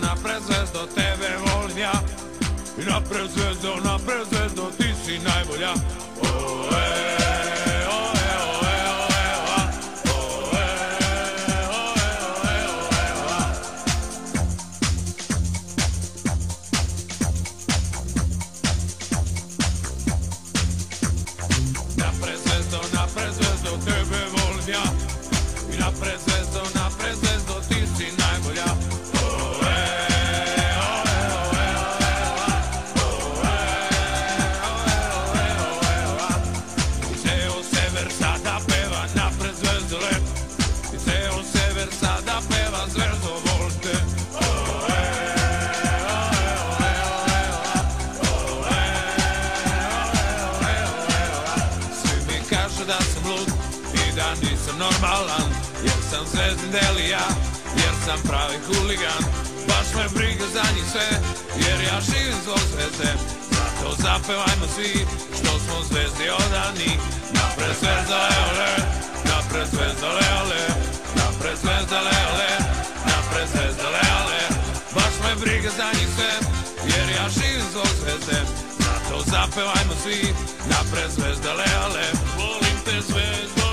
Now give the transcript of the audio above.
napred zvezdo, tebe volim ja. I napred zvezdo, ti si najbolja. Napred zvezdo, tebe volim ja. I napred zvezdo, ti si najbolja. I ceo sever sada peva napred zvezdo let. I ceo sever sada peva zvezdo volim te. Svi mi kažu da sam lud i da nisam normalan, jer sam zvezdin delija, jer sam pravi huligan. Baš me briga za njih sve, jer ja živim zbog zvezde. Zato zapevajmo svi što smo zvezdi odani. Napred zvezda leole, napred zvezda leole, napred zvezda leole, napred zvezda leole. Baš me briga za njih sve, jer ja živim zbog zvezde. Zato zapevajmo svi napred zvezda leole. Volim te zvezdo.